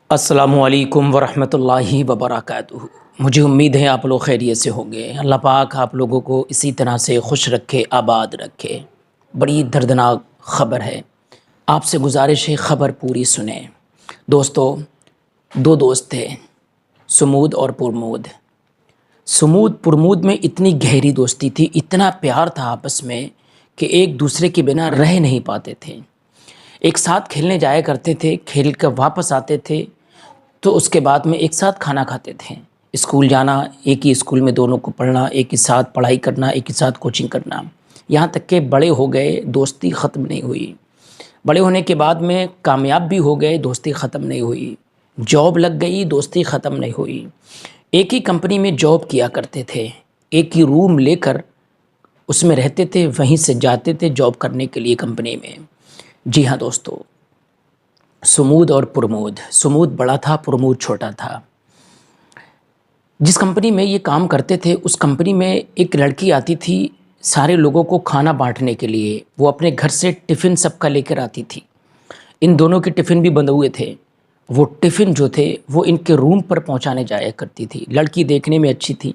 السلام علیکم ورحمۃ اللہ وبرکاتہ۔ مجھے امید ہے آپ لوگ خیریت سے ہوں گے۔ اللہ پاک آپ لوگوں کو اسی طرح سے خوش رکھے، آباد رکھے۔ بڑی دردناک خبر ہے، آپ سے گزارش ہے خبر پوری سنیں۔ دوستو، دو دوست تھے، سمود اور پرمود۔ سمود پرمود میں اتنی گہری دوستی تھی، اتنا پیار تھا آپس میں کہ ایک دوسرے کے بنا رہ نہیں پاتے تھے۔ ایک ساتھ کھیلنے جایا کرتے تھے، کھیل کر واپس آتے تھے تو اس کے بعد میں ایک ساتھ کھانا کھاتے تھے۔ اسکول جانا، ایک ہی اسکول میں دونوں کو پڑھنا، ایک ہی ساتھ پڑھائی کرنا، ایک ہی ساتھ کوچنگ کرنا، یہاں تک کہ بڑے ہو گئے، دوستی ختم نہیں ہوئی۔ بڑے ہونے کے بعد میں کامیاب بھی ہو گئے، دوستی ختم نہیں ہوئی۔ جاب لگ گئی، دوستی ختم نہیں ہوئی۔ ایک ہی کمپنی میں جاب کیا کرتے تھے، ایک ہی روم لے کر اس میں رہتے تھے، وہیں سے جاتے تھے جاب کرنے کے لیے کمپنی میں۔ جی ہاں دوستو، سمود اور پرمود۔ سمود بڑا تھا، پرمود چھوٹا تھا۔ جس کمپنی میں یہ کام کرتے تھے اس کمپنی میں ایک لڑکی آتی تھی سارے لوگوں کو کھانا بانٹنے کے لیے۔ وہ اپنے گھر سے ٹفن سب کا لے کر آتی تھی۔ ان دونوں کے ٹفن بھی بندھے ہوئے تھے۔ وہ ٹفن جو تھے وہ ان کے روم پر پہنچانے جایا کرتی تھی۔ لڑکی دیکھنے میں اچھی تھی۔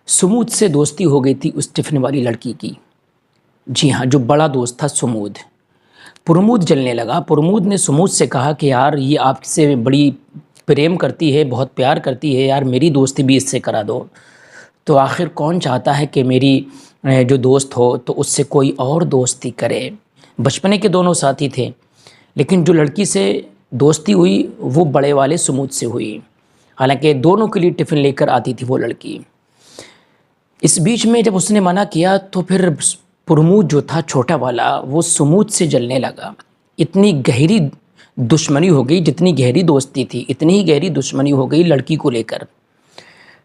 سمود سے دوستی ہو گئی تھی اس ٹفن والی لڑکی کی۔ جی ہاں، جو بڑا دوست تھا سمود۔ پرمود جلنے لگا۔ پرمود نے سمود سے کہا کہ یار یہ آپ سے بڑی پریم کرتی ہے، بہت پیار کرتی ہے، یار میری دوستی بھی اس سے کرا دو۔ تو آخر کون چاہتا ہے کہ میری جو دوست ہو تو اس سے کوئی اور دوستی کرے۔ بچپنے کے دونوں ساتھی تھے، لیکن جو لڑکی سے دوستی ہوئی وہ بڑے والے سمود سے ہوئی، حالانکہ دونوں کے لیے ٹفن لے کر آتی تھی وہ لڑکی۔ اس بیچ میں جب اس نے منع کیا تو پھر پرمود جو تھا چھوٹا والا وہ سمود سے جلنے لگا۔ اتنی گہری دشمنی ہو گئی، جتنی گہری دوستی تھی اتنی ہی گہری دشمنی ہو گئی لڑکی کو لے کر۔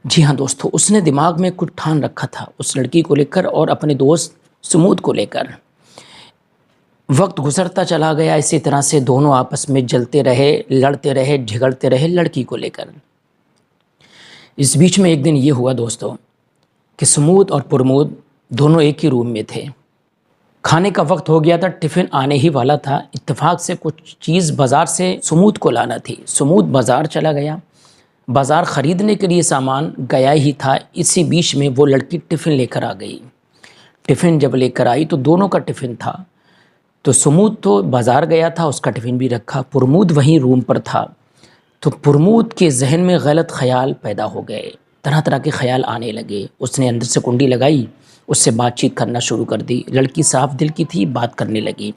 جی ہاں دوستو، اس نے دماغ میں کچھ ٹھان رکھا تھا اس لڑکی کو لے کر اور اپنے دوست سمود کو لے کر۔ وقت گزرتا چلا گیا، اسی طرح سے دونوں آپس میں جلتے رہے، لڑتے رہے، جھگڑتے رہے لڑکی کو لے کر۔ اس بیچ میں ایک دن یہ ہوا دوستو کہ سمود اور پرمود دونوں ایک ہی روم میں تھے۔ کھانے کا وقت ہو گیا تھا، ٹفن آنے ہی والا تھا۔ اتفاق سے کچھ چیز بازار سے سمود کو لانا تھی۔ سمود بازار چلا گیا، بازار خریدنے کے لیے سامان گیا ہی تھا، اسی بیچ میں وہ لڑکی ٹفن لے کر آ گئی۔ ٹفن جب لے کر آئی تو دونوں کا ٹفن تھا، تو سمود تو بازار گیا تھا، اس کا ٹفن بھی رکھا، پرمود وہیں روم پر تھا۔ تو پرمود کے ذہن میں غلط خیال پیدا ہو گئے، طرح طرح کے خیال آنے لگے۔ اس نے اندر سے کنڈی لگائی، اس سے بات چیت کرنا شروع کر دی۔ لڑکی صاف دل کی تھی، بات کرنے لگی،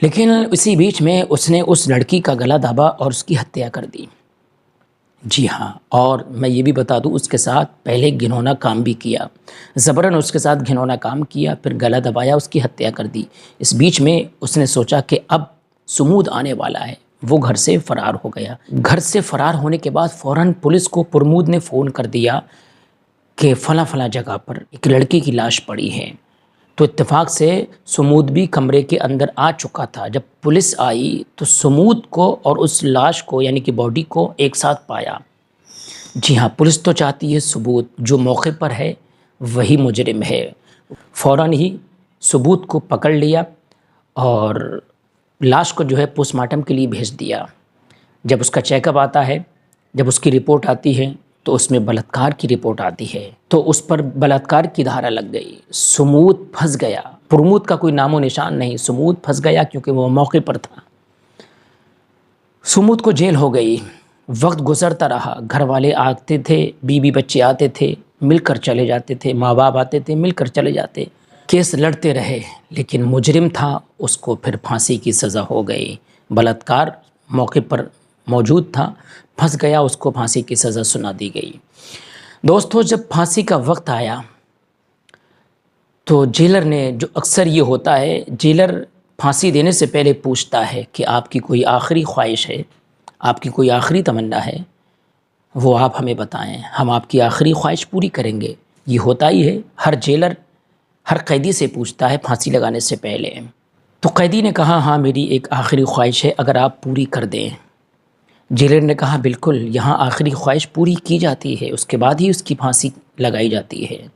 لیکن اسی بیچ میں اس نے اس لڑکی کا گلا دبا اور اس کی ہتیا کر دی۔ جی ہاں، اور میں یہ بھی بتا دوں اس کے ساتھ پہلے گھنونا کام بھی کیا، زبراً اس کے ساتھ گھنونا کام کیا، پھر گلا دبایا، اس کی ہتیا کر دی۔ اس بیچ میں اس نے سوچا کہ اب سمود آنے والا ہے، وہ گھر سے فرار ہو گیا۔ گھر سے فرار ہونے کے بعد فوراً پولیس کو پرمود نے فون کر دیا کہ فلاں فلاں جگہ پر ایک لڑکی کی لاش پڑی ہے۔ تو اتفاق سے سمود بھی کمرے کے اندر آ چکا تھا۔ جب پولیس آئی تو سمود کو اور اس لاش کو یعنی کہ باڈی کو ایک ساتھ پایا۔ جی ہاں، پولیس تو چاہتی ہے ثبوت، جو موقع پر ہے وہی مجرم ہے۔ فوراً ہی ثبوت کو پکڑ لیا اور لاش کو جو ہے پوسٹ مارٹم کے لیے بھیج دیا۔ جب اس کا چیک اپ آتا ہے، جب اس کی رپورٹ آتی ہے تو اس میں بلاత్కాر کی رپورٹ آتی ہے، تو اس پر بلاత్కాر کی دھارا لگ گئی۔ سمود پھنس گیا، پرمود کا کوئی نام و نشان نہیں، سمود پھنس گیا کیونکہ وہ موقع پر تھا۔ سمود کو جیل ہو گئی۔ وقت گزرتا رہا، گھر والے آتے تھے، بیوی بچے آتے تھے، مل کر چلے جاتے تھے، ماں باپ آتے تھے، مل کر چلے جاتے۔ کیس لڑتے رہے، لیکن مجرم تھا، اس کو پھر پھانسی کی سزا ہو گئی۔ بلاత్కాر موقع پر موجود تھا، پھنس گیا، اس کو پھانسی کی سزا سنا دی گئی۔ دوستو، جب پھانسی کا وقت آیا تو جیلر نے، جو اکثر یہ ہوتا ہے، جیلر پھانسی دینے سے پہلے پوچھتا ہے کہ آپ کی کوئی آخری خواہش ہے، آپ کی کوئی آخری تمنا ہے، وہ آپ ہمیں بتائیں، ہم آپ کی آخری خواہش پوری کریں گے۔ یہ ہوتا ہی ہے، ہر جیلر ہر قیدی سے پوچھتا ہے پھانسی لگانے سے پہلے۔ تو قیدی نے کہا ہاں میری ایک آخری خواہش ہے، اگر آپ پوری کر دیں۔ جیلر نے کہا بالکل، یہاں آخری خواہش پوری کی جاتی ہے، اس کے بعد ہی اس کی پھانسی لگائی جاتی ہے۔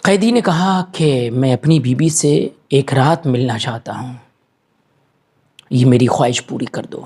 قیدی نے کہا کہ میں اپنی بیوی سے ایک رات ملنا چاہتا ہوں، یہ میری خواہش پوری کر دو۔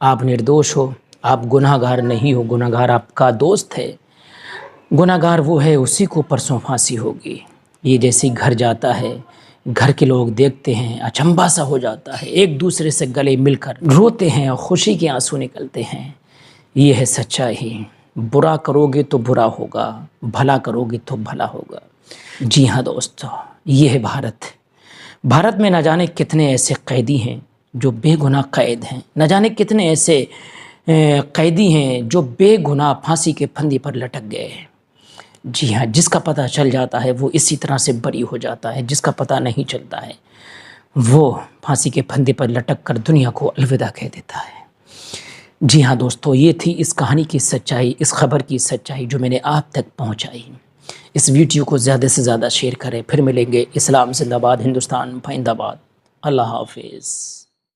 آپ نردوش ہو، آپ گناہ گار نہیں ہو، گناہ گار آپ کا دوست ہے، گناہ گار وہ ہے اسی کو پرسوں پھانسی ہوگی۔ یہ جیسے گھر جاتا ہے، گھر کے لوگ دیکھتے ہیں، اچنبھا سا ہو جاتا ہے، ایک دوسرے سے گلے مل کر روتے ہیں اور خوشی کے آنسو نکلتے ہیں۔ یہ ہے سچائی، برا کرو گے تو برا ہوگا، بھلا کرو گے تو بھلا ہوگا۔ جی ہاں دوستو، یہ ہے بھارت۔ بھارت میں نہ جانے کتنے ایسے قیدی ہیں جو بے گناہ قید ہیں، نہ جانے کتنے ایسے قیدی ہیں جو بے گناہ پھانسی کے پھندے پر لٹک گئے ہیں۔ جی ہاں، جس کا پتہ چل جاتا ہے وہ اسی طرح سے بری ہو جاتا ہے، جس کا پتہ نہیں چلتا ہے وہ پھانسی کے پھندے پر لٹک کر دنیا کو الوداع کہہ دیتا ہے۔ جی ہاں دوستو، یہ تھی اس کہانی کی سچائی، اس خبر کی سچائی جو میں نے آپ تک پہنچائی۔ اس ویڈیو کو زیادہ سے زیادہ شیئر کریں۔ پھر ملیں گے۔ اسلام زندہ باد، ہندوستان پائندہ باد۔ اللہ حافظ۔